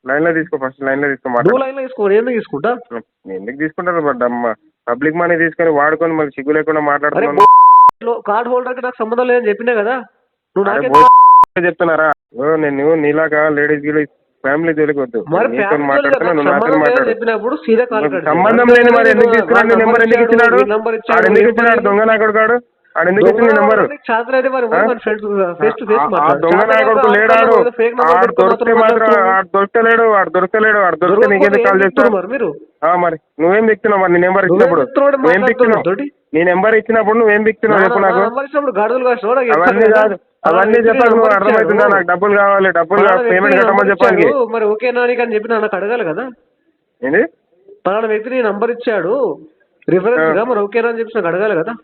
Line లో తీసుకో, first line లో తీసుకో. నువ్వు లైన్ లో తీసుకో, ఎందుకు తీసుకుంటా? ఎందుకు తీసుకుంటారు? బట్ పబ్లిక్ మనీ తీసుకొని వాడుకొని మళ్ళీ సిగ్గు లేకుండా మాట్లాడుతున్నాను. కార్డ్ హోల్డర్ కి నాకు సంబంధం లేదని చెప్పినా కదా. నువ్వు నాకే చెప్తున్నారా? నేను నీలాగా లేడీస్ గిలి ఫ్యామిలీ జోలికి వద్దు. చెప్పినప్పుడు సీదా కాల్ సంబంధం లేని మరి ఎందుకు తీసుకున్నాడు? నెంబర్ ఎందుకు ఇచ్చినాడు? ఎందుకు ఇచ్చినాడు? దొంగ నాయకుడు కాడు ఆడు ఎందుకు ఇచ్చింది నెంబర్? దొంగ నాయకుడు లేడాడు. ఆడు దొరికితే మాత్రం ఆడు దొరకలేడు. ఆడు దొరికితే నీకెందుకు కాల్ చేస్తావు మరి? నువ్వేం దిక్కున్నావు మరి? నీ నెంబర్ ఇచ్చినప్పుడు నువ్వేం దిక్కున్నావు? నీ నెంబర్ ఇచ్చినప్పుడు నువ్వేం దిక్కున్నావు చెప్పు నాకు. అవన్నీ కాదు, అవన్నీ చెప్పాలి. నువ్వు అర్థమవుతుందా? నాకు డబ్బులు కావాలి, డబ్బులు పేమెంట్ కట్టమని చెప్పాలి. మరి ఓకేనా అని చెప్పి నాకు అడగాలి కదా. ఏంటి? పలానా వ్యక్తి నీ నంబర్ ఇచ్చాడు రిఫరెన్స్ గా, మరి ఓకేనా అని చెప్పి నాకు అడగాలి కదా.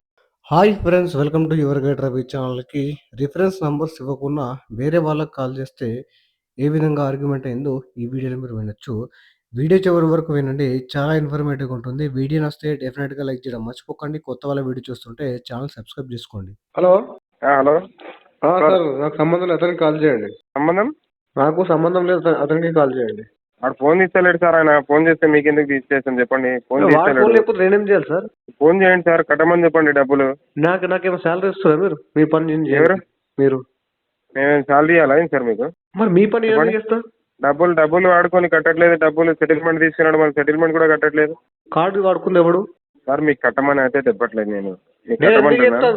Hi friends, welcome to your guide Ravi ఛానల్కి. రిఫరెన్స్ నంబర్స్ ఇవ్వకుండా వేరే వాళ్ళకి కాల్ చేస్తే ఏ విధంగా ఆర్గ్యుమెంట్ అయిందో ఈ వీడియోలో మీరు వినొచ్చు. వీడియో చివరి వరకు వినండి, చాలా ఇన్ఫర్మేటివ్గా ఉంటుంది. వీడియో నచ్చితే డెఫినెట్గా లైక్ చేయడం మర్చిపోకండి. కొత్త వాళ్ళ వీడియో చూస్తుంటే ఛానల్ సబ్స్క్రైబ్ చేసుకోండి. హలో హలో సార్, నాకు సంబంధం లేదు, అతనికి కాల్ చేయండి. సంబంధం? నాకు సంబంధం లేదు, అతనికి కాల్ చేయండి. వాడు ఫోన్ తీస్తలేడు సార్. ఆయన ఫోన్ చేస్తే మీకు ఎందుకు తీసేసాను చెప్పండి. ఫోన్ తీస్తలేడు. నేనేం చేయాలి సార్? ఫోన్ చేయండి సార్, కట్టమని చెప్పండి డబ్బులు. నాకేమో శాలరీ ఇస్తారా మీరు? మీ పని ఎవరు మీరు? నేను శాలరీ ఇవ్వాలా సార్ మీకు? మరి మీ పని ఏం చేస్తా? డబ్బులు వాడుకొని కట్టట్లేదు. డబ్బులు సెటిల్మెంట్ తీసుకున్నాడు, మరి సెటిల్మెంట్ కూడా కట్టట్లేదు. కార్డు వాడుకుంది ఎవడు సార్? మీకు కట్టమని అయితే చెప్పట్లేదు నేను.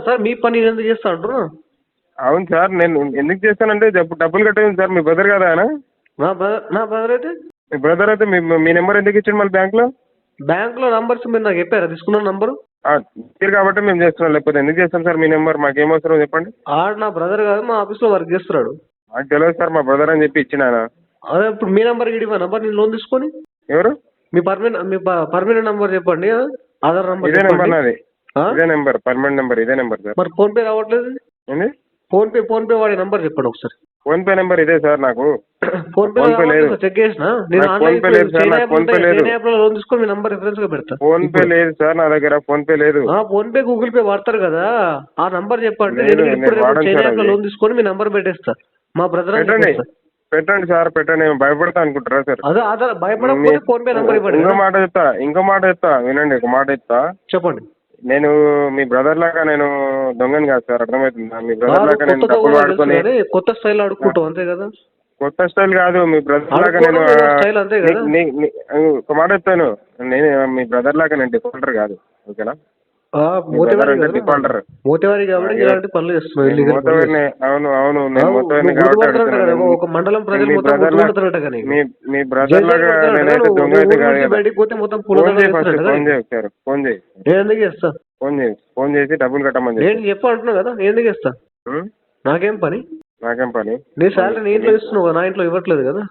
సార్ మీ పని ఎందుకు చేస్తా అంటారు? అవును సార్, నేను ఎందుకు చేస్తానంటే డబ్బులు కట్టేది సార్. మీ బ్రదర్ కదా ఆయన? నా బ్రదర్ అయితే మీ బ్రదర్ అయితే మీ నెంబర్ ఎందుకు ఇచ్చాడు మళ్ళీ బ్యాంక్ లో నంబర్స్ మీరు నాకు చెప్పారా? తీసుకున్న నంబరు మీరు కాబట్టి మేము చేస్తున్నాం, లేకపోతే ఎందుకు చేస్తాం సార్? మీ నెంబర్ మాకేం అవసరం చెప్పండి. ఆడు నా బ్రదర్ కాదు, మా ఆఫీస్ లో వర్క్ చేస్తున్నాడు. నాకు తెలియదు సార్, మా బ్రదర్ అని చెప్పి ఇచ్చిన. అదే ఇప్పుడు మీ నెంబర్ ఇవ్వ నంబర్ నేను లోన్ తీసుకొని. ఎవరు? మీ పర్మనెంట్ నంబర్ చెప్పండి. ఆధార్ నంబర్ ఇదే నెంబర్ నాది, ఇదే నెంబర్, పర్మనెంట్ నెంబర్ ఇదే నెంబర్ సార్. మరి ఫోన్ పే రావట్లేదు. ఏంది ఫోన్ పే వాడే నంబర్ చెప్పండి ఒకసారి. ఫోన్ పే నెంబర్ ఇదే సార్. నాకు ఫోన్ పే లేదు, చెక్ చేసిన. ఫోన్ పే లేదు సార్, నాకు ఫోన్ పే లేదు. లోన్ తీసుకొని మీ నంబర్ రిఫరెన్స్ గా పెడతా. ఫోన్ పే లేదు సార్ నా దగ్గర, ఫోన్ పే లేదు. ఫోన్ పే గూగుల్ పే వాడతారు కదా, ఆ నంబర్ చెప్పండి. లోన్ తీసుకొని మీ నంబర్ పెట్టేస్తా. మా బ్రదర్ పెట్టండి సార్, పెట్టండి. భయపడతా అనుకుంటారా సార్? అదే భయపడకపోతే ఫోన్ పే నంబర్ ఇవ్వండి. ఇంకో మాట చెప్తా వినండి, ఒక మాట చెప్తా. చెప్పండి. నేను మీ బ్రదర్ లాగా నేను దొంగని కాదు సార్, అర్థమవుతుందా? మీ బ్రదర్ లాగా నేను డబ్బులు వాడుకొని కొత్త స్టైల్ ఆడుకుంటాం అంతే కదా. కొత్త స్టైల్ కాదు, మీ బ్రదర్ లాగా నేను ఒక మాట చెప్తాను. నేను మీ బ్రదర్ లాగా నేను డిఫాల్టర్ కాదు, ఓకేనా? డిఫాల్టర్ అవును అవును, నేను మోతవారిని కాబట్టి మీ బ్రదర్ లాగా నేనైతే దొంగ అయితే కాదు. ఫోన్ చేసి డబ్బులు కట్టమని చెప్పు అంటున్నావు కదా. ఎందుకు ఇస్తా? నాకేం పని? నీ శాలరీ నీ ఇంట్లో ఇస్తున్నావు, నా ఇంట్లో ఇవ్వట్లేదు కదా.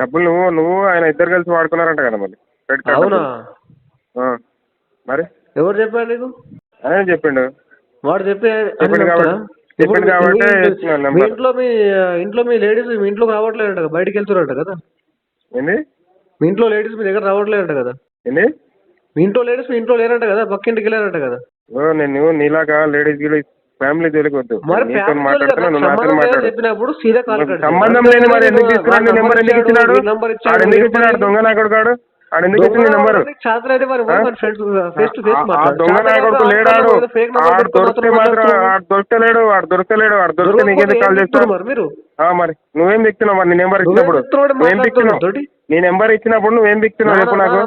డబ్బులు నువ్వు ఆయన ఇద్దరు కలిసి వాడుకున్నారంట కదా మరి. అవునా? మరి ఎవరు చెప్పాడు నీకు? అదే చెప్పిండు వాడు ఇంట్లో మీ లేడీస్ మీ ఇంట్లోకి రావట్లేదంట కదా, బయటకు వెళ్తున్నారంట కదా. ఏంది? మీ ఇంట్లో లేడీస్ మీ దగ్గర రావట్లేదంట కదా. ఏంది? మీ ఇంట్లో లేడీస్ మీ ఇంట్లో లేరంట కదా, పక్కింటికి వెళ్ళారంట కదా. నేను నీలాగా లేడీస్ గిలి ఫ్యామిలీ జోలికి వద్దు. చెప్పినప్పుడు సీదా కాల్ సంబంధం లేని మరి ఎందుకు తీసుకున్నాడు? నెంబర్ ఎందుకు ఇచ్చినాడు? ఎందుకు ఇచ్చినాడు? దొంగ నాయకుడు కాడు ఆడు ఎందుకు ఇచ్చింది నెంబర్? దొంగ నాయకుడు లేడాడు. ఆడు దొరికితే మాత్రం ఆడు దొరకలేడు. ఆడు దొరికితే నీకెందుకు కాల్ చేస్తావు మరి? నువ్వేం దిక్కున్నావు మరి? నీ నెంబర్ ఇచ్చినప్పుడు నువ్వేం దిక్కున్నావు? నీ నెంబర్ ఇచ్చినప్పుడు నువ్వేం దిక్కున్నావు చెప్పు నాకు.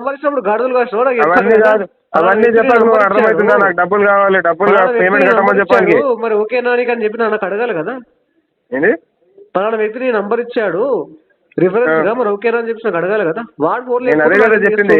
అవన్నీ కాదు, అవన్నీ చెప్పాలి. నువ్వు అర్థమవుతుందా? నాకు డబ్బులు కావాలి, డబ్బులు పేమెంట్ కట్టమని చెప్పాలి. మరి ఓకేనా అని చెప్పి నాకు అడగాలి కదా. ఏంటి? పలానా వ్యక్తి నీ నంబర్ ఇచ్చాడు రిఫరెన్స్ గా, మరి ఓకేనా అని చెప్పి నాకు అడగాలి కదా. నేను అదే కదా చెప్పింది.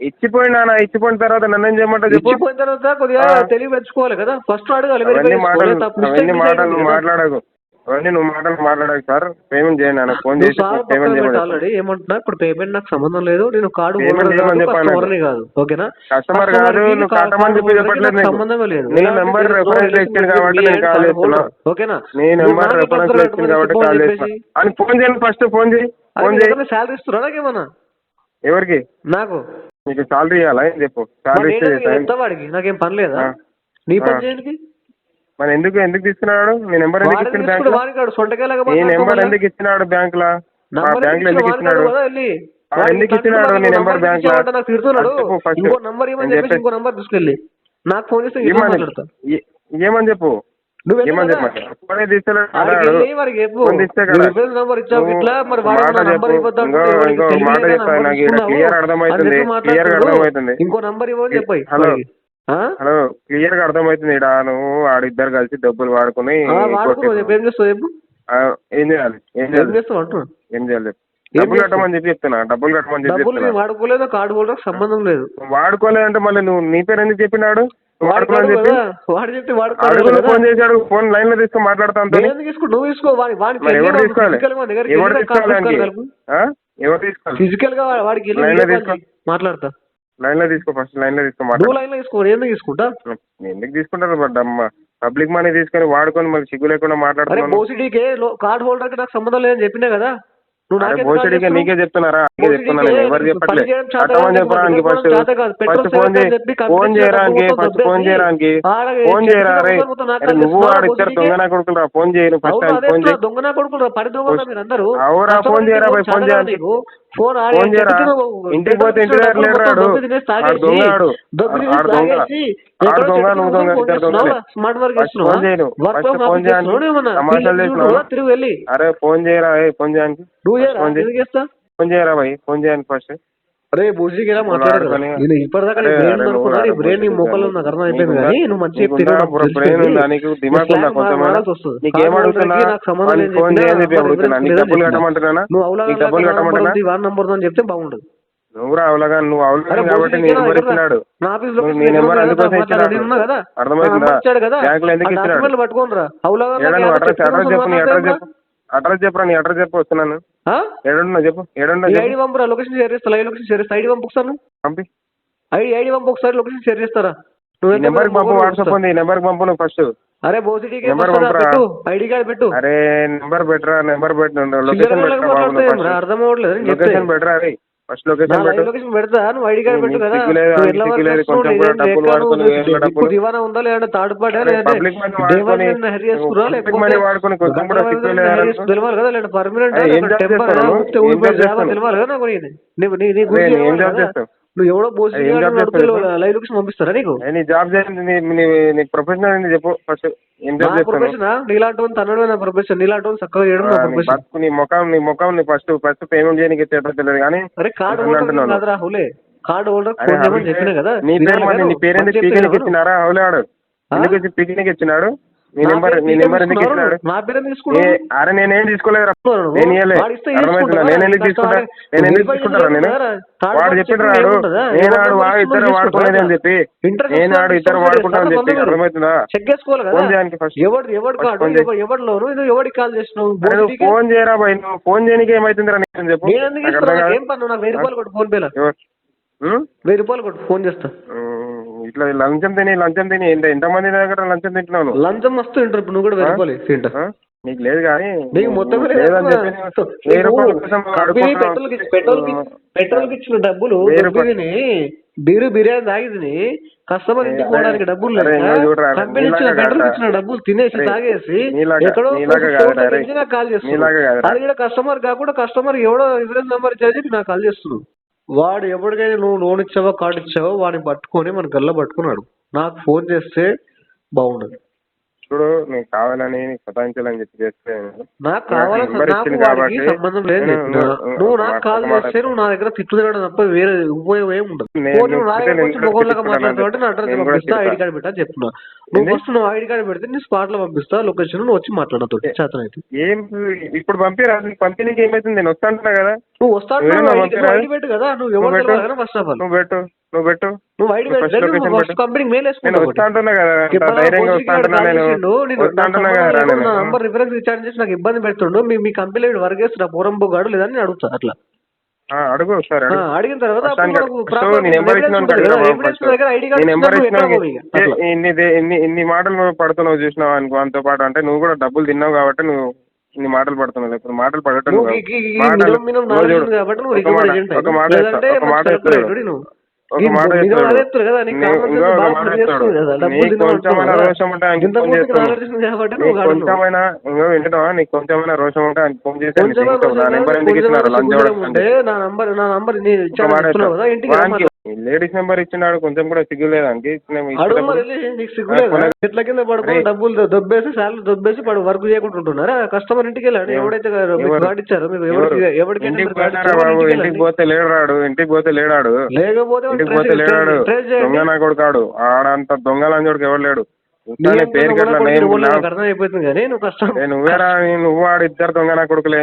ఇచ్చిపోయిన తర్వాత నన్ను ఏం చేయమంటావు చెప్పు? ఇచ్చిపోయిన తర్వాత కొద్దిగా తెలివి పెంచుకోవాలి కదా. ఫస్ట్ అడగాలి. అవన్నీ మాటలు మాట్లాడకు, అవన్నీ నువ్వు మాట్లాడకు సార్. పేమెంట్ చేయండి, ఫోన్ చేసి పేమెంట్ చేయమని. ఆల్రెడీ ఏమంటున్నా, ఇప్పుడు పేమెంట్ నాకు సంబంధం లేదు, నేను కార్డు పేమెంట్ చేయమని చెప్పాను కాదు, ఓకేనా? కస్టమర్ కాదు, నువ్వు కట్టమని చెప్పి చెప్పట్లేదు. సంబంధమే లేదు. నీ నెంబర్ రెఫరెన్స్ ఇచ్చింది కాబట్టి నేను కాల్ చేస్తున్నా. ఓకేనా? నీ నెంబర్ రెఫరెన్స్ ఇచ్చింది కాబట్టి కాల్ చేస్తున్నా. అని ఫోన్ చేయండి, ఫస్ట్ ఫోన్ చేయి. శాలరీ ఇస్తున్నా నాకేమన్నా? ఎవరికి? నాకు. నీకు శాలరీ ఇవ్వాలా ఏం చెప్పు? శాలరీ ఇస్తే వాడికి నాకేం పని లేదా? నీ పని చేయడానికి మరి ఎందుకు తీసుకున్నాడు? నీ నెంబర్ ఎందుకు ఇచ్చిన బ్యాంక్? నీ నెంబర్ ఎందుకు ఇచ్చినాడు బ్యాంక్ లా? బ్యాంక్ లో ఎందుకు ఇచ్చినాడు? ఎందుకు ఇచ్చినాడు నీ నెంబర్ బ్యాంక్ లో? నాకు తిడుతున్నాడు, ఇంకో నంబర్ ఇవ్వని చెప్పేసి ఇంకో నంబర్ తీసుకెళ్ళి నాకు ఫోన్ చేస్తే మాట్లాడతా. ఏమని చెప్పు, ఏమని చెప్పు. క్లియర్ అర్థమవుతుంది, క్లియర్ గా అర్థమవుతుంది. ఇంకో నంబర్ ఇవ్వని చెప్పాయి. హలో హలో, క్లియర్ గా అర్థమవుతుంది. ఇడా నువ్వు ఆడిద్దరు కలిసి డబ్బులు వాడుకుని ఏం చేయాలి, ఏం చేయాలి? డబ్బులు కట్టమని చెప్పి చెప్తున్నా, డబ్బులు కట్టమని చెప్పి చెప్తున్నా. వాడుకోలేదు, కార్డు హోల్డర్ సంబంధం లేదు. వాడుకోలేదంటే మళ్ళీ నువ్వు నీ పేరు ఎందుకు చెప్పినాడు? వాడుకోని చెప్పి ఫోన్ చేశాడు, ఫోన్ లైన్ లో తీసుకొని మాట్లాడతాను. నువ్వు తీసుకో, ఎవరు తీసుకోవాలి, ఎవరు తీసుకోవాలి, ఎవరు తీసుకోవాలి? ఫిజికల్ గా వాడికి మాట్లాడతా. లైన్ లో తీసుకో, ఫస్ట్ లైన్ లో తీసుకో. లైన్ లో తీసుకో, ఎందుకు తీసుకుంటా? ఎందుకు తీసుకుంటారు? బట్ అమ్మ పబ్లిక్ మనీ తీసుకొని వాడుకొని మళ్ళీ సిగ్గు లేకుండా మాట్లాడుతున్నాను. కార్డ్ హోల్డర్ కి నాకు సంబంధం లేదని చెప్పినా కదా. బోసడిగా నీకే చెప్తున్నారా? చెప్తున్నా, నేను ఎవరు చెప్పట్లేదు. అర్థమని చెప్పడానికి ఫస్ట్ ఫోన్ ఫోన్ చేయడానికి ఫస్ట్ ఫోన్ చేయడానికి ఫోన్ చేయరా? రే నువ్వు వాడిద్దరు దొంగనా కొడుకురా, ఫోన్ చేయను ఫస్ట్ టైం. ఫోన్ చేయి, దొంగనా కొడుకురా, పడి దొంగ. అవురా, ఫోన్ చేయరా భయ్, ఫోన్ చేయాలి. ఫోన్ చేయరా? ఇంటికి పోతే ఇంటి దగ్గర లేరాడు, దొంగ దొంగ, నువ్వు దొంగ, ఇద్దరు దొంగ. ఫోన్ చేయను, ఫస్ట్ ఫోన్ చేయండి. సమాచారం చేసినావు. అరే ఫోన్ చేయరా, ఫోన్ చేయడానికి ఫోన్ చేయరా భయ్, ఫోన్ చేయండి ఫస్ట్. అరే బుజ్జికి ఎలా మాట్లాడారు? నేను ఇప్పటిదాకా బ్రెయిన్ నీ మొక్కలు నాకు అర్థం అయిపోయింది, కానీ నువ్వు మంచిగా బ్రెయిన్ ఉందా నీకు? దిమాగ్ ఉందా కొంచెం? నీకేం అడుగుతున్నా? ఫోన్ చేయని చెప్పి అడుగుతున్నా. నీకు డబ్బులు కట్టమంటున్నా? డబ్బులు కట్టమంటున్నా? నంబర్ చెప్తే బాగుండదు. నువ్వు అవలగా, నువ్వు అవలగా కాబట్టి నీ నెంబర్ ఇచ్చినాడు. నీ నెంబర్ ఎందుకోసం ఇచ్చినాడు? అర్థమవుతుందా? బ్యాంక్ లో ఎందుకు ఇచ్చినాడు? అడ్రస్ చెప్పు, నీ అడ్రస్ చెప్పు, అడ్రస్ చెప్పరా, నీ అడ్రస్ చెప్పు, వస్తున్నాను. ఏడున్నా చెప్పు, ఏడున్నా ఐడి పంపురా, లొకేషన్ షేర్ చేస్తా, లైవ్ లొకేషన్ షేర్ చేస్తా. ఐడి పంపు ఒకసారి, పంపి ఐడి పంపు ఒకసారి, లొకేషన్ షేర్ చేస్తారా? నెంబర్ పంపు, వాట్సాప్ ఉంది, నెంబర్ పంపు నువ్వు ఫస్ట్. అరే బోసిటీకి నెంబర్ పంపరా, ఐడి కార్డ్ పెట్టు. అరే నెంబర్ పెట్టరా, నెంబర్ పెట్టు, లొకేషన్ పెట్టరా, అర్థం అవ్వట్లేదు. లొకేషన్ పెట్టరా, అరే ఫస్ట్ లొకేషన్ పెడతా. నువ్వు ఐడి కార్డ్ పెట్టు కదా. దివానా ఉందా లేదంటే థర్డ్ పార్టీ తెలియాలి కదా, లేదా పర్మనెంట్ తెలియాలి కదా నాకు. నువ్వు ఎవడో బోసి లైవ్ లొకేషన్ పంపిస్తారా నీకు? నీ జాబ్ చేయండి, ప్రొఫెషనల్ ఏంది చెప్పు ఫస్ట్. ప్రొఫెషన్ నీలాంటి తనడు నా ప్రొఫెషన్, నీలాంటి చక్కగా చేయడం. నీ ముఖం ఫస్ట్ పేమెంట్ చేయడానికి తెలియదు కానీ. అరే కార్డు హోల్డర్ రాహులే, కార్డు హోల్డర్ చెప్పినా కదా. నీ పేరు ఎందుకు పీకినికి ఇచ్చినారా? హౌలే వాడు ఎందుకు పీకినికి ఇచ్చినాడు? నీ నెంబర్ ఎందుకు ఇచ్చినాడు? నా పేరు తీసుకున్నా? అరే నేనేం తీసుకోలేదు, నేను అర్థమవుతుందా? నేను ఎందుకు తీసుకుంటా, నేను ఎందుకు తీసుకుంటారా? నేను వాడు చెప్పిన రాడు, నేను ఆడు ఇద్దరు వాడుకునేది అని చెప్పి, నేను ఆడు ఇద్దరు వాడుకుంటా అని చెప్పి. అర్థమవుతుందా? ఫోన్ చేయడానికి ఫస్ట్ ఎవరికి కాల్ చేసినావు? ఫోన్ చేయరా బాయ్, నువ్వు ఫోన్ చేయడానికి ఏమైతుందిరా నేను చెప్పు. 1000 రూపాయలు కొట్టు ఫోన్ పేలో, 1000 రూపాయలు కొట్టు, ఫోన్ చేస్తా. ఇట్లా లంచం తిని ఎంతమంది దగ్గర లంచం తింటున్నావు? లంచం మస్తు తింటారు. ఇప్పుడు నువ్వు కూడా 1000 రూపాయలు తింటా. నీకు లేదు కానీ నీకు మొత్తం పెట్రోల్ కి ఇచ్చిన డబ్బులు బీరు బిర్యానీ తాగిదిని కస్టమర్ ఇంటికి పోవడానికి డబ్బులు కంపెనీ ఇచ్చిన పెట్రోల్ ఇచ్చిన డబ్బులు తినేసి తాగేసి ఎక్కడో నాకు కాల్ చేస్తున్నాడు. అది కూడా కస్టమర్ కాకుండా కస్టమర్ ఎవడో ఇన్సూరెన్స్ నెంబర్ ఇచ్చేసి నాకు కాల్ చేస్తున్నాడు. వాడు ఎవరికైనా నువ్వు లోన్ ఇచ్చావో కార్డు ఇచ్చావో వాడిని పట్టుకొని మన గల్లా పట్టుకున్నాడు. నాకు ఫోన్ చేస్తే బాగుండదు. చూడు, నీకు కావాలని సతాయించాలని చెప్పి చేస్తే నాకు కావాలని నాకు సంబంధం లేదు. నువ్వు నాకు కాల్ చేస్తే నువ్వు నా దగ్గర తిట్టు తిరగడం తప్ప వేరే ఉపయోగం ఏమి ఉండదు. మొగోళ్ళగా మాట్లాడుతావు, నా అడ్రస్ పంపిస్తా, ఐడి కార్డు పెట్టా చెప్తున్నా. నువ్వు ఫస్ట్ నువ్వు ఐడి కార్డు పెడితే నీ స్పాట్ లో పంపిస్తా, లొకేషన్ నువ్వు వచ్చి మాట్లాడతో చేతన అయితే. ఏం ఇప్పుడు పంపిరా? పంపిణీకి ఏమైతుంది? నేను వస్తా అంటున్నా కదా. నువ్వు వస్తా ఐడి పెట్టు కదా. నువ్వు ఎవరు ఫస్ట్ ఆఫ్ ఆల్ నువ్వు పెట్టు, నువ్వు ఐడి పెట్టు, కంపెనీకి మెయిల్ వస్తా అంటున్నా కదా, ధైర్యంగా వస్తా అంటున్నా. నంబర్ రిఫరెన్స్ రీఛార్జ్ చేసి నాకు ఇబ్బంది పెడుతుండు. మీ కంపెనీలో వర్క్ చేస్తున్నా పోరంబో గాడు లేదని నేను అడుగుతా. అట్లా అడుగు ఒకసారి. అడిగిన తర్వాత ఇన్ని మాటలు పడుతున్నావు చూసినావు అనుకో, అంతో పాటు అంటే నువ్వు కూడా డబ్బులు తిన్నావు కాబట్టి నువ్వు ఇన్ని మాటలు పడుతున్నావు. ఇప్పుడు మాటలు పడటం ఒక మాట ఒక మాట చెప్తాడు. అదే చెప్తారు కదా, నీకు ఇంకో కామన్ సెన్స్ ఒక బాగా మాట పని చెప్తాడు. చేస్తుంది కదా, డబ్బులు నీకు కొంచెమైనా రోషం ఉంటే ఆయనకి ఇంత ఫోన్ ముందుకు చేస్తాను. నాలెడ్జ్ ఉంది కాబట్టి నీకు నువ్వు కాదు. కొంచెమైనా ఇంకో వింటున్నావా, నీకు కొంచెమైనా రోషం ఉంటే ఆయన ఫోన్ చేసి కొంచెం నా నెంబర్ ఎందుకు ఇచ్చినారు లంచ్ ఉంటే నా నంబర్ నేను ఇచ్చాను చెప్తున్నావు కదా, ఇంటికి రమ్మని. లేడీస్ నెంబర్ ఇచ్చినాడు, కొంచెం కూడా సిగ్గు లేదు ఆయనకి. అడుగు మరి వెళ్ళి, నీకు సిగ్గులేదు? చెట్ల కింద పడుకొని డబ్బులు దొబ్బేసి శాలరీ దొబ్బేసి వర్క్ చేయకుండా ఉంటున్నారా? కస్టమర్ ఇంటికి వెళ్ళండి. ఎవడైతే కార్డు ఇచ్చారో మీరు ఎవరికి ఇంటికి పోతే లేడాడు, ఇంటికి పోతే లేడాడు, లేకపోతే ఇంటికి పోతే లేడాడు. దొంగ నా కొడుకాడు, ఆడంత దొంగ లంచోడికి ఎవరు లేడు. పేరు అర్థమైపోతుంది కానీ నువ్వు కష్టం నువ్వేరా, నువ్వు వాడు ఇద్దరు దొంగ నా కొడుకులే.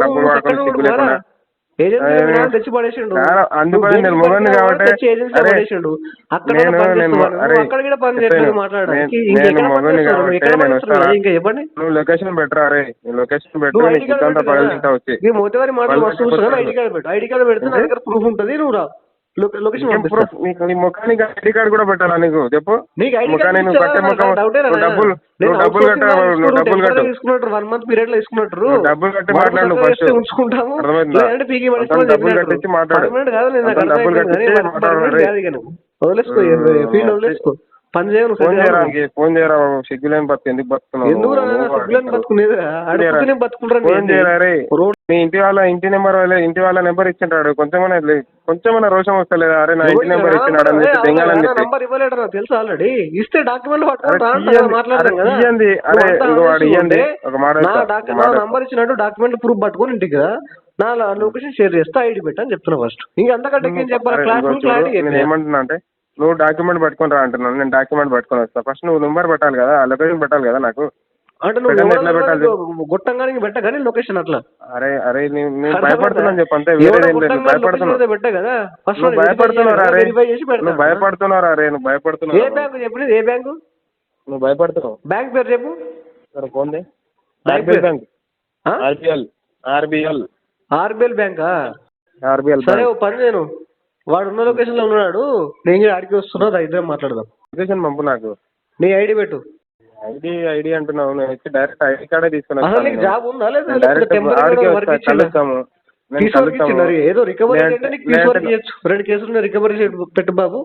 డబ్బులు వాడుకొని సిగ్గు లేకుండా తెచ్చి పడేసిండు. అందుకని నేను మొగంది కాబట్టి నువ్వు లొకేషన్ పెట్టరా రే, లొకేషన్ పెట్టు, నీకు ఇద్దంతా పగలింతా వచ్చి మోతేవారి మాటలు ఐడి కార్డు పెట్టు. ఐడి కార్డు పెడితే నా దగ్గర ప్రూఫ్ ఉంటుంది. నువ్వు రా లొకేషన్ నీ ముఖానికి ఐడి కార్డు కూడా పెట్టాలా నీకు? చెప్పు. ముఖాన్ని నువ్వు కట్టే ముఖం డబ్బులు కట్టు. తీసుకున్నట్టు 1 month పీరియడ్ లో తీసుకున్నట్టు డబ్బులు కట్టి మాట్లాడు ఫస్ట్. ఉంచుకుంటాము. డబ్బులు కట్టించి మాట్లాడు. డబ్బులు కట్టించి మాట్లాడు. వదిలేసుకో, ఫీల్డ్ వదిలేసుకో, పని చేయను. ఫోన్ చేయరా బాబు, సిగ్గులేని బతుకు ఎందుకు బతుకున్నావు? సిగ్గులేని బతుకునేది బతుకుంటారా? ఫోన్ చేయరా రే. మీ ఇంటి వాళ్ళ నెంబర్ ఇచ్చింటాడు, కొంచెమైనా రోషం వస్తలేదా? అరే నా ఇంటి నెంబర్ ఇచ్చినాడు అని చెప్పి తెంగాలని నంబర్ ఇవ్వలేడు నాకు తెలుసు ఆల్రెడీ. ఇస్తే డాక్యుమెంట్ ఇయ్యండి. అరే వాడు ఇయ్యండి, ఒక మాట నంబర్ ఇచ్చినట్టు డాక్యుమెంట్ ప్రూఫ్ పట్టుకొని ఇంటికి నా లొకేషన్ షేర్ చేస్తా, ఐడి పెట్టని చెప్తున్నా ఫస్ట్. ఇంకా అంతకంటే ఏం చెప్పాలి? నేను ఏమంటున్నా అంటే, నువ్వు డాక్యుమెంట్ పట్టుకొని రా అంటున్నాను. నేను డాక్యుమెంట్ పట్టుకొని వస్తా. ఫస్ట్ నువ్వు నెంబర్ పెట్టాలి కదా, లొకేషన్ పెట్టాలి కదా నాకు. అంటే నువ్వు గొట్టంగా పెట్టగానే లొకేషన్ అట్లా. అరే అరే నేను భయపడుతున్నాను చెప్పు అంతే, భయపడుతున్నా పెట్టా కదా. నువ్వు భయపడుతున్నారా రే, నువ్వు భయపడుతున్నారా రే, నువ్వు భయపడుతున్నావు. ఏ బ్యాంకు చెప్పినది? ఏ బ్యాంకు? నువ్వు భయపడుతున్నావు. బ్యాంక్ పేరు చెప్పు. Phone RBL bank. ఆర్బిఎల్ బ్యాంకా? ఆర్బిఎల్. సరే ఓ పని నేను, వాడు ఉన్న లొకేషన్ లో ఉన్నాడు, నేను ఆడికి వస్తున్నా, ఇద్దరం మాట్లాడదాం. లొకేషన్ పంపు నాకు. నీ ఐడి పెట్టు. ఐడి అంటున్నావు, నేను డైరెక్ట్ ఐడి కార్డే తీసుకున్నాను. జాబ్ ఉందా లేదా? కలుస్తాము. ఏదో రికవరీ 2 కేసులు రికవరీ పెట్టు బాబు,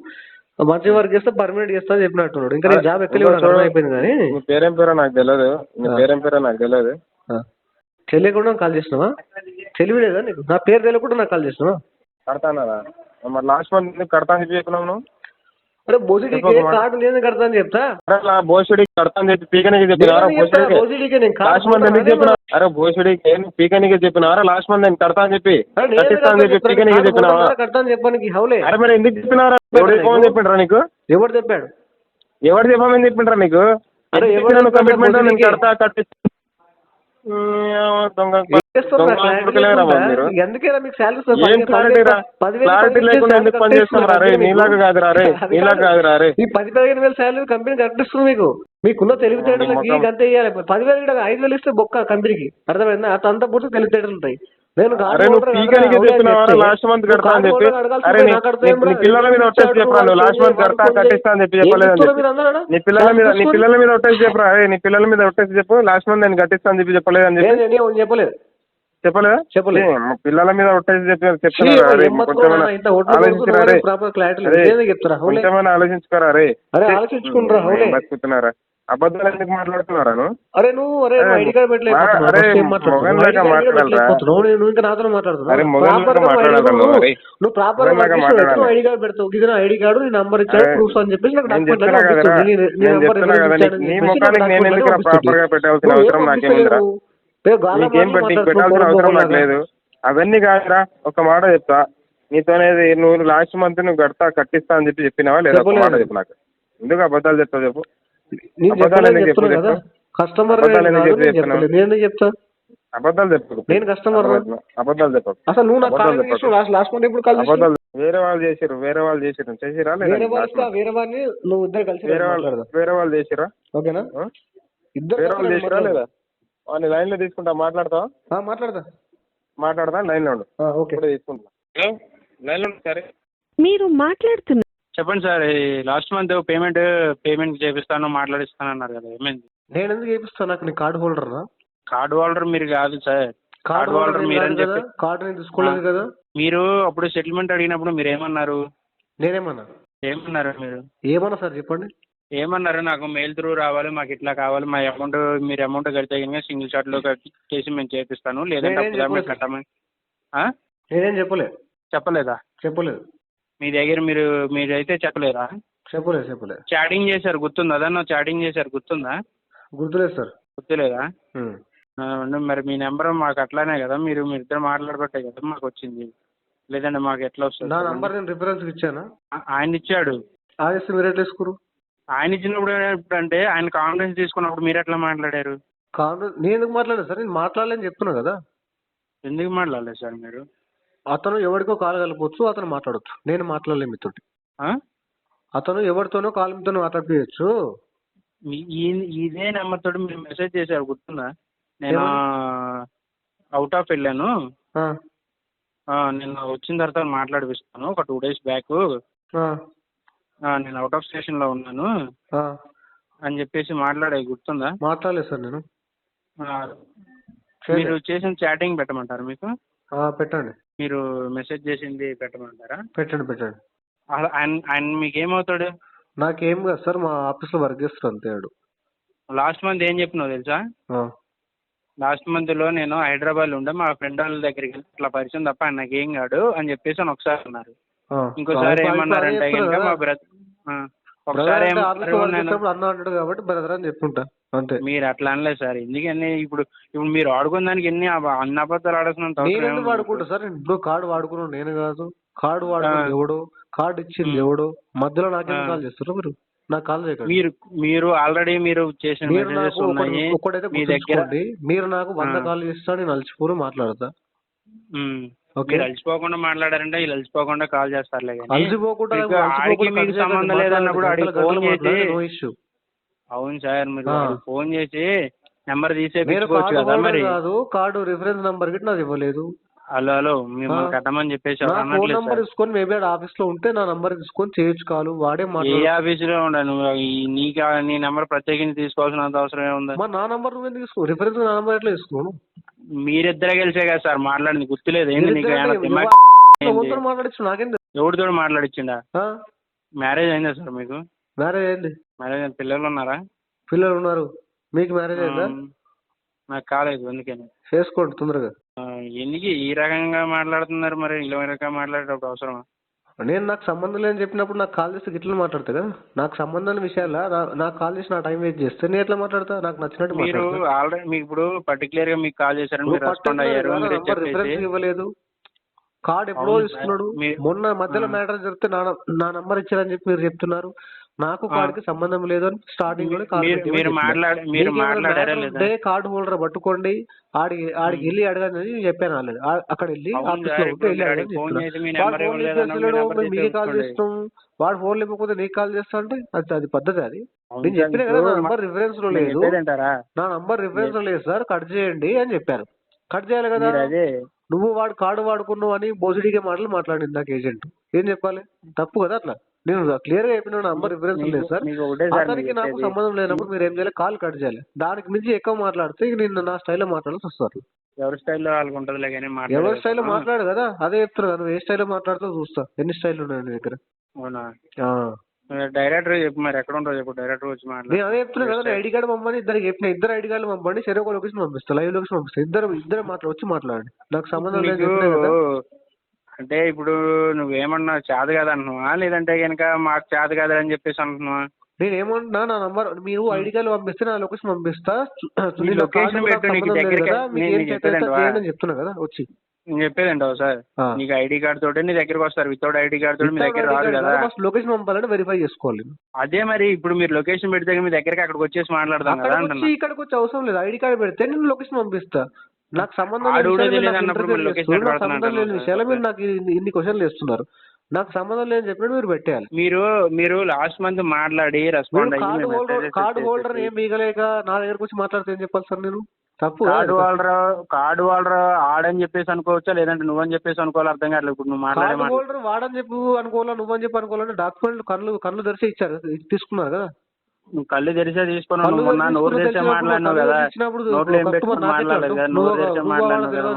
మంచి వర్క్ చేస్తే పర్మనెంట్ చేస్తా చెప్పినట్టున్నాడు. ఇంకా నేను జాబ్ ఎక్కలేదు అయిపోయింది. కానీ నీ పేరేం పేరో నాకు తెలియదు, నీ పేరేం పేరో నాకు తెలియదు. తెలియకుండా కాల్ చేసినావా? తెలివి లేదా నీకు? నా పేరు తెలియకుండా నాకు కాల్ చేసినావా? కడతానా మరి? లాస్ట్ మంత్ కడతా అని చెప్పి చెప్పినావు నువ్వు. అరే బోసిడీకి కార్డు నేను కడతా అని చెప్తా. బోసిడీకి కడతా అని చెప్పి పీకనికి చెప్పినారా? లాస్ట్ మంత్ ఎందుకు చెప్పినా? అరే బోసిడీకి పీకనికి చెప్పినారా? లాస్ట్ మంత్ నేను కడతా అని చెప్పి కట్టిస్తా అని చెప్పి పీకనికి చెప్పినావా? కడతా అని చెప్పడానికి హౌలే. అరే మరి ఎందుకు చెప్పినారా? ఎవరు చెప్పమని చెప్పిండ్రా నీకు? ఎవరు చెప్పాడు? ఎవరు చెప్పమని చెప్పిండ్రా నీకు? అరే ఎవరు కమిట్మెంట్ నేను కడతా కట్టిస్తా. క్లారిటీ లేకుండా ఎందుకు పని చేస్తున్నా రే? నీలాగా కాదురా రే, నీలాగా కాదురా రే. 10,000-15,000 శాలరీ కంపెనీ కట్టిస్తుంది. మీకున్న తెలివితేటలకి అంతే ఇవ్వాలి. 10,000 5,000 ఇస్తే బొక్క కంపెనీకి, అర్థమైందా? అంత పూర్తి తెలివితేటలు ఉంటాయి. నేను లాస్ట్ మంత్ కడతా అని చెప్పి, అరే నీ పిల్లల మీద ఒట్టేసి చెప్పరా, నువ్వు లాస్ట్ మంత్ కడతా కట్టిస్తా అని చెప్పి చెప్పలేదని చెప్పి, నీ పిల్లల మీద ఒట్టేసి చెప్పరా, అరే నీ పిల్లల మీద ఒట్టేసి చెప్పు, లాస్ట్ మంత్ నేను కట్టిస్తా అని చెప్పి చెప్పలేదని చెప్పి చెప్పలేదా? పిల్లల మీద ఒట్టేసి చెప్తున్నా. కొంచెమైనా ఆలోచించుకోరా రే, బతుకుతున్నారా? అబద్ధాలు ఎందుకు మాట్లాడుతున్నారా? ఐడి కార్డు నీ నంబర్ ఇచ్చాడు ప్రూఫ్ అని చెప్పేసి నీ ముఖానికి నేను ఎందుకు ప్రాపర్ గా పెట్టాల్సిన అవసరం నాకేముందిరా? నీకేం పెట్టాల్సిన అవసరం నాకు లేదు. అవన్నీ కాదురా, ఒక మాట చెప్తా నీతోనేది. నువ్వు లాస్ట్ మంత్ నువ్వు కట్టిస్తా అని చెప్పి చెప్పినావా లేదా? ఒక మాట చెప్పు నాకు. ఎందుకు అబద్ధాలు చెప్తావు చెప్పు? అబద్ధాలు చెప్పకు. నేను కస్టమర్ అబద్ధాలు చెప్పకు. అసలు నువ్వు నాకు లాస్ట్ మంత్ ఎప్పుడు కాల్ అబద్ధాలు వేరే వాళ్ళు చేసిరా చేసిరా వేరే వాడిని నువ్వు ఇద్దరు కలిసి వేరే వాళ్ళు చేసిరా? ఓకేనా? ఇద్దరు వేరే వాళ్ళు చేసిరా లేదా? వాడిని లైన్ లో తీసుకుంటా, మాట్లాడతా లైన్ లో ఉండు. తీసుకుంటా లైన్ లో. సరే మీరు మాట్లాడుతున్నారు. చెప్పండి సార్. లాస్ట్ మంత్ పేమెంట్ చేపిస్తాను మాట్లాడిస్తాను అన్నారు కదా, ఏమైంది? నేను ఎందుకు చేపిస్తాను? నాకు నీ కార్డు హోల్డర్ రా. కార్డు హోల్డర్ మీరు కాదు సార్. కార్డు హోల్డర్ మీరు అని చెప్పి కార్డు నేను తీసుకోలేదు కదా. మీరు అప్పుడు సెటిల్మెంట్ అడిగినప్పుడు మీరు ఏమన్నారు? నేనేమన్నా ఏమన్నారు మీరు? ఏమన్నా సార్ చెప్పండి. ఏమన్నారు? నాకు మెయిల్ త్రూ రావాలి, మాకు ఇట్లా కావాలి, మా అమౌంట్ మీరు అమౌంట్ కడితే కనుక సింగిల్ షాట్లో చేసి మేము చేపిస్తాను, లేదంటే నేనేం అప్పుడు చెప్పలేదు. కట్టమని. నేనేం చెప్పలేదు. చెప్పలేదా? చెప్పలేదు. మీ దగ్గర మీరైతే చెప్పలేదా? చెప్పలేదు. చాటింగ్ చేశారు గుర్తుందా? అదన్నా చాటింగ్ చేశారు గుర్తుందా? గుర్తులేదు సార్. గుర్తులేదా? మరి మీ నెంబర్ మాకు అట్లానే కదా, మీరు ఇద్దరు మాట్లాడబట్టే కదా మాకు వచ్చింది, లేదంటే మాకు ఎట్లా వస్తుంది? నా నంబర్ నేను రిఫరెన్స్ ఇచ్చానా? ఆయన ఇచ్చాడు. ఆదేశం మీరు ఎట్లా తీసుకురు? ఆయన ఇచ్చినప్పుడు అంటే ఆయన కాన్ఫరెన్స్ తీసుకున్నప్పుడు మీరు ఎట్లా మాట్లాడారు? నేను ఎందుకు మాట్లాడలేదు సార్? నేను మాట్లాడలేని చెప్తున్నా కదా. ఎందుకు మాట్లాడలేదు సార్ మీరు? అతను ఎవరికో కాల్ కలపవచ్చు, అతను మాట్లాడచ్చు. నేను మాట్లాడలేము మీతోటి. అతను ఎవరితోనో కాల్ మీతో మాట్లాడిపోయచ్చు. ఇదే నెంబర్ తోటి మీరు మెసేజ్ చేశారు గుర్తుందా? నేను అవుట్ ఆఫ్ వెళ్ళాను, నేను వచ్చిన తర్వాత మాట్లాడిపిస్తాను, ఒక 2 days బ్యాక్ నేను అవుట్ ఆఫ్ స్టేషన్లో ఉన్నాను అని చెప్పేసి మాట్లాడే గుర్తుందా? మాట్లాడలేదు సార్ నేను. మీరు చేసిన చాటింగ్ పెట్టమంటారా మీకు? పెట్టండి. మీరు మెసేజ్ చేసింది పెట్టమంటారా? పెట్టండి. ఆయన మీకేమవుతాడు? నాకేం కాదు సార్, మా ఆఫీస్లో వర్క్ చేస్తారు అంతే. లాస్ట్ మంత్ ఏం చెప్పినావు తెలుసా? లాస్ట్ మంత్లో నేను హైదరాబాద్లో ఉండే మా ఫ్రెండ్ వాళ్ళ దగ్గరికి అట్లా పరిచయం తప్ప ఆయన నాకు ఏం కాడు అని చెప్పేసి అని ఒకసారి అన్నారు. ఇంకోసారి ఏమన్నారంటే కనుక మా ఒకసారి అన్నాడు కాబట్టి బ్రదర్ అని చెప్పుకుంటా అంతే. మీరు అట్లా అనలేదు సార్. ఎందుకని ఇప్పుడు మీరు ఆడుకున్న దానికి ఎన్ని అబద్ధాలు ఆడాల్సిన వాడుకుంటా సార్. ఇప్పుడు కార్డు వాడుకున్నాను నేను కాదు. కార్డు వాడుకున్నాను ఎవడో, కార్డు ఇచ్చింది ఎవడో, మధ్యలో నాకేం కాల్ చేస్తారు మీరు? నాకు కాల్ చేయకండి. మీరు ఆల్రెడీ మీరు చేసిన మీరు నాకు 100 కాల్ చేస్తా, నేను అలసిపోను మాట్లాడతా. మీరు అలసిపోకుండా మాట్లాడారంటే వీళ్ళు అలసిపోకుండా కాల్ చేస్తారులే. మీకు సంబంధం లేదన్నప్పుడు అడిగి ఫోన్ చేసి, అవును సార్ మీరు ఫోన్ చేసి నెంబర్ తీసేసుకోవచ్చు కదా. మరి కాదు, కార్డు రిఫరెన్స్ నెంబర్ గిట్ట నాకు ఇవ్వలేదు. హలో మిమ్మల్ని కట్టమని చెప్పేసి ఫోన్ నెంబర్ తీసుకొని మేబీ ఆఫీస్ లో ఉంటే నా నెంబర్ తీసుకొని చేయొచ్చు కాలు. వాడే ఏ ఆఫీస్ లో ఉండను, నీ నెంబర్ ప్రత్యేకించి తీసుకోవాల్సినంత అవసరం ఏముంది? నా నెంబర్ నువ్వు ఎందుకు తీసుకో? రిఫరెన్స్ నా నెంబర్ ఎట్లా తీసుకోను? మీరిద్దరే కలిసే కదా సార్ మాట్లాడింది, గుర్తులేదు? మాట్లాడచ్చు నాకేం. ఎవరితో మాట్లాడిచ్చిండా? మ్యారేజ్ అయిందా సార్ మీకు? మ్యారేజ్ అయింది. మ్యారేజ్ పిల్లలు ఉన్నారా? పిల్లలు ఉన్నారు. మీకు మ్యారేజ్ అయిందా? నాకు కాలేదు, అందుకని. చేసుకోండి తొందరగా. ఎందుకు ఈ రకంగా మాట్లాడుతున్నారు? మరి ఇలా రకంగా మాట్లాడేటప్పుడు అవసరమా? నేను నాకు సంబంధం లేని చెప్పినప్పుడు నాకు కాల్ చేస్తే గిట్ల మాట్లాడతా కదా. నాకు సంబంధం లేని విషయాల నాకు కాల్ చేసి నా టైం వేస్ట్ చేస్తే నేను ఎట్లా మాట్లాడతా? నాకు నచ్చినట్టు మీరు ఆల్రెడీ మీకు ఇప్పుడు పర్టికులర్ గా మీకు కాల్ చేశారని మీరు రెస్పాండ్ అయ్యారు, రిఫరెన్స్ ఇవ్వలేదు. కార్డు ఎప్పుడో ఇస్తున్నాడు. మొన్న మధ్యలో మ్యాటర్ జరిగితే నా నంబర్ ఇచ్చారని చెప్పి మీరు చెప్తున్నారు. నాకు కార్డుకి సంబంధం లేదు అని స్టార్టింగ్ లో కార్డు హోల్డర్ పట్టుకోండి, ఆడికి వెళ్ళి అడగని చెప్పాను. ఆల్రెడీ అక్కడ వెళ్ళి మీకు కాల్ చేస్తాం, వాడు ఫోన్ లేకపోతే నీకు కాల్ చేస్తా అంటే అది పద్ధతి? అది నేను చెప్పిన కదా, నా నంబర్ రిఫరెన్స్ లో లేదు, నా నంబర్ రిఫరెన్స్ లో లేదు సార్, కట్ చేయండి అని చెప్పారు. కట్ చేయాలి కదా. నువ్వు వాడు కార్డు వాడుకున్నావు అని బోసిడీగా మాట్లాడింది నాకు ఏజెంట్. ఏం చెప్పాలి? తప్పు కదా అట్లా. నేను క్లియర్ గా చెప్పిన నంబర్ రిఫరెన్స్ లేదు సార్, అతనికి నాకు సంబంధం లేనప్పుడు మీరు ఏం చేయాలి? కాల్ కట్ చేయాలి. దానికి మించి ఎక్కువ మాట్లాడితే నేను నా స్టైల్లో మాట్లాడాల్సి వస్తారు. ఎవరి స్టైల్లో వాళ్ళకుంటదిలే కానీ ఎవరి స్టైల్లో మాట్లాడు కదా. అదే చెప్తున్నా, నువ్వు ఏ స్టైల్లో మాట్లాడుతూ చూస్తా. ఎన్ని స్టైల్ ఉన్నాయి నీ దగ్గర? అవునా? డైరెక్టర్ చెప్పు, మరి ఎక్కడ ఉంటావు చెప్పు, డైరెక్టర్ వచ్చి మాట్లాడు. నేను అదే చెప్తున్నా కదా, ఐడి కార్డు పంపని ఇద్దరికి చెప్పిన. ఇద్దరు ఐడి కార్డు పంపండి, సరే ఒక లొకేషన్ పంపిస్తా, లైవ్ లొకేషన్ పంపిస్తా. ఇద్దరు వచ్చి మాట్లాడండి. నాకు సంబంధం లేదు. అంటే ఇప్పుడు నువ్వేమన్నా చేత కాదు అంటున్నావా, లేదంటే కనుక మాకు చేత కాదు అని చెప్పేసి అంటున్నావా? నేను ఏమంటున్నా, నా నంబర్ మీరు ఐడి కార్డు పంపిస్తే నా లొకేషన్ పంపిస్తా. లొకేషన్ పెట్టు, నీకు దగ్గర చెప్తున్నా కదా. వచ్చి నేను చెప్పేదంటావు సార్, నీకు ఐడి కార్డు తోటి నీ దగ్గరకు వస్తారు. వితౌట్ ఐడి కార్డు తోటి మీ దగ్గర రాదు కదా. లొకేషన్ పంపాలంటే వెరిఫై చేసుకోవాలి. అదే మరి ఇప్పుడు మీరు లొకేషన్ పెడితే మీ దగ్గరికి అక్కడికి వచ్చేసి మాట్లాడదాం కదా అంటున్నా. ఇక్కడికి వచ్చి అవసరం లేదు. ఐడి కార్డు పెడితే నేను లొకేషన్ పంపిస్తా. నాకు సంబంధం లేని విషయాలు మీరు నాకు ఇన్ని క్వశ్చన్లు వేస్తున్నారు. నాకు సంబంధం లేని చెప్పినట్టు మీరు పెట్టేయాలి. మీరు లాస్ట్ మంత్ మాట్లాడి రెస్పాండ్ అయ్యి కార్డు హోల్డర్ ఏం మిగలేక నా దగ్గరకు వచ్చి మాట్లాడితే ఏం చెప్పాలి సార్? నేను తప్పు. కార్డు హోల్డర్ ఆడని చెప్పేసి అనుకోవచ్చా, లేదంటే నువ్వని చెప్పేసి అనుకోవాలి? అర్థం కావట్లేదు. ఇప్పుడు నువ్వు కార్డు హోల్డర్ వాడని చెప్పు అనుకోవాలా, నువ్వని చెప్పి అనుకోవాలంటే డాక్యుమెంట్ కళ్ళు తెరిచి ఇచ్చారు, తీసుకున్నారు కదా. నువ్వు కళ్ళు తెరిచే తీసుకున్నావు, నోరు తెరిచే మాట్లాడినావు కదా. నోట్లో ఏం పెట్టుకుని మాట్లాడలేదు కదా, నోరు తెరిచే మాట్లాడినావు కదా.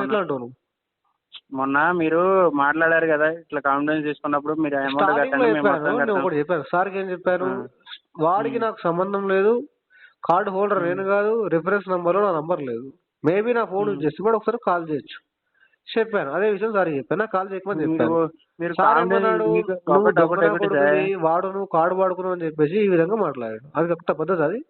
మొన్న మీరు మాట్లాడారు కదా ఇట్లా కాన్ఫిడెన్స్ తీసుకున్నప్పుడు మీరు అమౌంట్ స్టార్టింగ్ లో కట్టండి మేము చెప్పాను, మొత్తం నేను కడతాం. ఒకటి చెప్పాను సార్కి. ఏం చెప్పాను, ఆ. వాడికి నాకు సంబంధం లేదు, కార్డు హోల్డర్ నేను కాదు, రిఫరెన్స్ నంబర్ నా నంబర్ లేదు. మేబీ నా ఫోన్ యూజ్ చేస్తే కూడా ఒకసారి కాల్ చేయొచ్చు చెప్పాను. అదే విషయం సార్ చెప్పాను, నాకు కాల్ చేయకమని చెప్పాను. మీరు సార్ confidence ఏమన్నాడు, మీకు నువ్వు ఒకటి దొంగనా ఒకటి కొడుకుని వాడు నువ్వు కార్డు వాడుకున్నావు అని చెప్పేసి ఈ విధంగా మాట్లాడాడు. అది కరెక్ట్ పద్ధతి అది?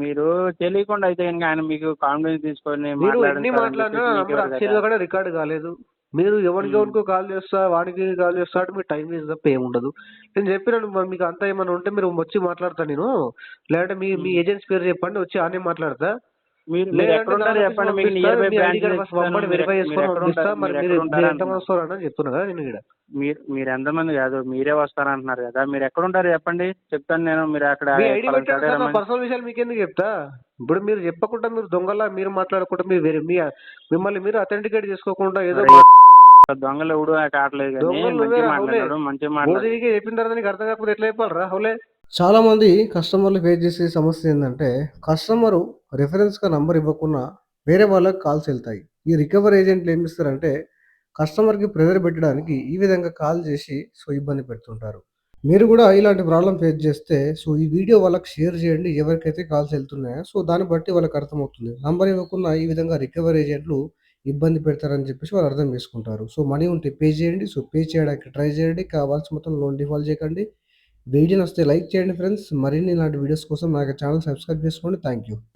మీరు తెలియకుండా అయితే కనుక ఆయన మీకు కాన్ఫిడెన్స్ తీసుకొని మీరు మాట్లాడండి ఎన్ని సార్ అని మాట్లాడినా చెప్పేసి మీకు నంబర్ ఎవరు యాక్చువల్గా కదా. కూడా రికార్డు కాలేదు. మీరు ఎవరికో కాల్ చేస్తా, వాడికి కాల్ చేస్తా అంటే మీరు టైం వేస్ట్ తప్ప ఏముండదు. నేను చెప్పినాను మరి, మీకు అంతా ఏమైనా ఉంటే మీరు వచ్చి మాట్లాడతా నేను, లేదంటే మీ ఏజెన్సీ పేరు చెప్పండి, వచ్చి ఆనే మాట్లాడతా. మీరు ఎక్కడ ఉంటారు చెప్పండి, మీకు నియర్ బై బ్రాంచ్ వెరిఫై చేసుకొని పంపిస్తా. మరి మీరు ఎంతమంది వస్తారని చెప్తున్నా కదా నేను ఇక్కడ. మీరు ఎంతమంది కాదు మీరే వస్తారంటున్నారు కదా, మీరు ఎక్కడ ఉంటారు చెప్పండి, చెప్తాను నేను. మీరు అక్కడ మీ ఐడి పెట్టండి సార్, నా పర్సనల్ విషయాలు మీకు ఎందుకు చెప్తా. ఇప్పుడు మీరు చెప్పకుండా మీరు దొంగలా మీరు మాట్లాడకుండా మిమ్మల్ని మీరు అథెంటికేట్ చేసుకోకుండా ఏదో దొంగలు ఎవడు కావట్లేదు కానీ మంచిగా మాట్లాడాడు, మంచిగా మాట్లాడు. చెప్పిన తర్వాత నీకు అర్థం కాకపోతే ఎట్లా చెప్పాలరా హౌలే? చాలా మంది కస్టమర్లు ఫేస్ చేసే సమస్య ఏంటంటే కస్టమరు రిఫరెన్స్గా నంబర్ ఇవ్వకుండా వేరే వాళ్ళకి కాల్స్ వెళ్తాయి. ఈ రికవర్ ఏజెంట్లు ఏమి ఇస్తారంటే కస్టమర్కి ప్రెజర్ పెట్టడానికి ఈ విధంగా కాల్ చేసి ఇబ్బంది పెడుతుంటారు. మీరు కూడా ఇలాంటి ప్రాబ్లం ఫేస్ చేస్తే ఈ వీడియో వాళ్ళకి షేర్ చేయండి, ఎవరికైతే కాల్స్ వెళ్తున్నాయో దాన్ని బట్టి వాళ్ళకి అర్థమవుతుంది. నంబర్ ఇవ్వకుండా ఈ విధంగా రికవర్ ఏజెంట్లు ఇబ్బంది పెడతారని చెప్పేసి వాళ్ళు అర్థం చేసుకుంటారు. మనీ ఉంటే పే చేయండి. పే చేయడానికి ట్రై చేయండి. కావాల్సి మొత్తం లోన్ డిఫాల్ట్ చేయకండి. వీడియో నచ్చితే లైక్ చేయండి ఫ్రెండ్స్. మరిన్ని ఇలాంటి వీడియోస్ కోసం నా ఛానల్ సబ్స్క్రైబ్ చేసుకోండి. Thank you.